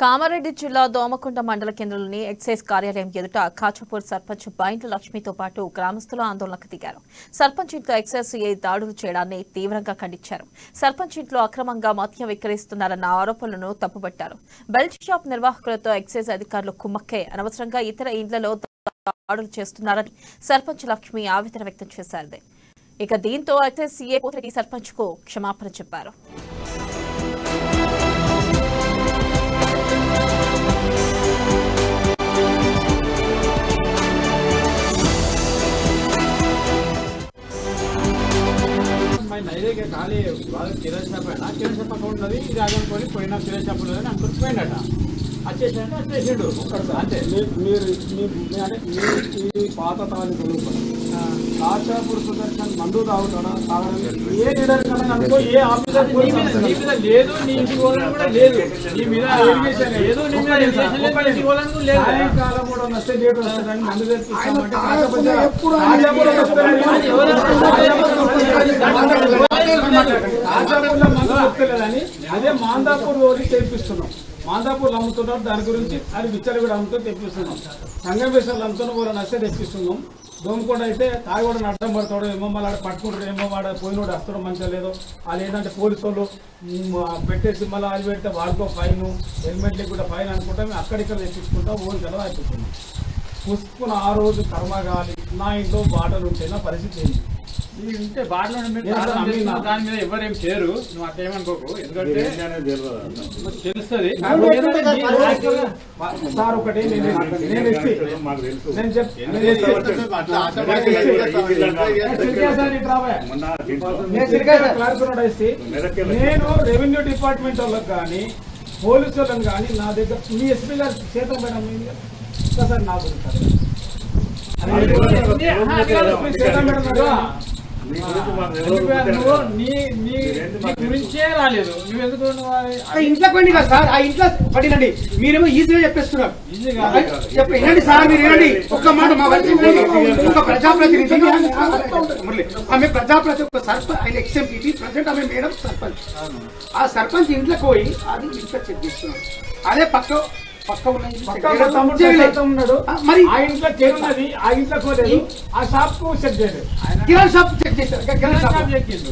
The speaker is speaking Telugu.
కామారెడ్డి జిల్లా దోమకొండ మండల కేంద్రంలోని ఎక్సైజ్ కార్యాలయం ఎదుట కాచపూర్ సర్పంచ్ బైండ్ల లక్ష్మితో పాటు గ్రామస్తులు ఆందోళనకు దిగారు. సర్పంచ్ ఇంట్లో ఎక్సైజ్ దాడులు చేయడాన్ని తీవ్రంగా ఖండించారు. సర్పంచ్ ఇంట్లో అక్రమంగా మద్యం విక్రయిస్తున్నారన్న ఆరోపణలను తప్పుపట్టారు. బెల్ట్ షాప్ నిర్వాహకులతో ఎక్సైజ్ అధికారులు కుమ్మక్కై అనవసరంగా ఇతర ఇండ్లలో దాడులు చేస్తున్నారని సర్పంచ్ లక్ష్మి ఆవేదన వ్యక్తం చేశారు. ఇక దీంతో ఎక్సైజ్ సీఏ పోతిరెడ్డి సర్పంచ్ కు క్షమాపణ చెప్పారు. ఖాళీ బాగా కిరాణా షాప్ అయినా కిరాణా షాప్ అక్కడ ఉన్నది ఇది ఆగనుకొని పోయినా కిరాణా షాప్ ఉన్నదని అనుకుని పోయినట వచ్చేసాడంటే వచ్చేసాడు అంతే. మీరు ఈ పాత తాళి చదువుకోండి. కాచాపూర్ సుదర్శన్ మందు తాగుతాడా తాగడానికి ఏ లీడర్ కన్నా అనుకో ఏ ఆఫీసర్ నీ మీద లేదు, నీ ఇంటికి పోవాలని కూడా లేదు, నీ మీద లేదు, నీ మీద ఇంటికి పోవాలని కూడా లేదు. సాయంకాలం కూడా వస్తే డేట్ వస్తుందని మందు తెప్పిస్తామంటే కాచాపూర్లో మందు దొరకలేదని అదే మాందాపూర్ ఓడి తెప్పిస్తున్నాం. మాందాపూర్లు అమ్ముతున్నారు, దాని గురించి అది విచ్చలు కూడా అమ్ముతూ తెప్పిస్తున్నాం. సంగమేశ్వర్లు అమ్ముతున్న వాళ్ళని వస్తే తెప్పిస్తున్నాం. దోమకొండ అయితే తాగివాడని అడ్డం పడతాడు, ఏమో మళ్ళీ పట్టుకుంటాడు, ఏమో వాడు పోయినోడు వస్తాడు మంచిగా లేదు. వాళ్ళు ఏంటంటే పోలీసు వాళ్ళు పెట్టేసి మళ్ళీ అది పెడితే వాడుకో ఫైన్, హెల్మెట్లకి కూడా ఫైన్ అనుకుంటా మేము అక్కడిక్కడ తెప్పించుకుంటాం. ఓన్ కదా అయిపోతున్నాం. పుష్పున ఆ రోజు కర్మగాలి నా ఇంట్లో బాటలు ఉంటే నా పరిస్థితి ఏంటి? ఉంటే బాటలో దాని మీద ఎవరేం చేయరు, నువ్వు అట్లా ఏమనుకోకు, ఎందుకంటే తెలుస్తుంది. సార్ ఒకటి నేను రెవెన్యూ డిపార్ట్మెంట్ వాళ్ళకి కానీ పోలీసు వాళ్ళని కానీ నా దగ్గర మీ ఎస్పీ గారు చేతం మేడం సార్ నా గురించి గురించే రాలేదు, నువ్వు ఎందుకు ఇంట్లో పండి కదా సార్, ఆ ఇంట్లో పడినండి. మీరేమో ఈజీగా చెప్పేస్తున్నారు. చెప్పండి సార్, మీరు ఏనండి ఒక్క మాట మా ఒక ప్రజాప్రతినిధి ఆమె ప్రజాప్రతి ఒక సర్పంచ్, ఆయన ఎక్స్ఎంపీ ప్రజెంట్ ఆమె మేడం సర్పంచ్. ఆ సర్పంచ్ ఇంట్లోకి పోయి అది ఇంట్లో చెక్ చేస్తున్నాడు. అదే పక్క ఉన్నాడు మరి ఆ ఇంట్లో చేరున్నది, ఆ ఇంట్లో పోలేదు, ఆ షాప్ కు చెక్ చేయలేదు, కిరాణా షాప్ చెక్ చేశారు. కిరాణా షాప్ చెక్ చేశారు.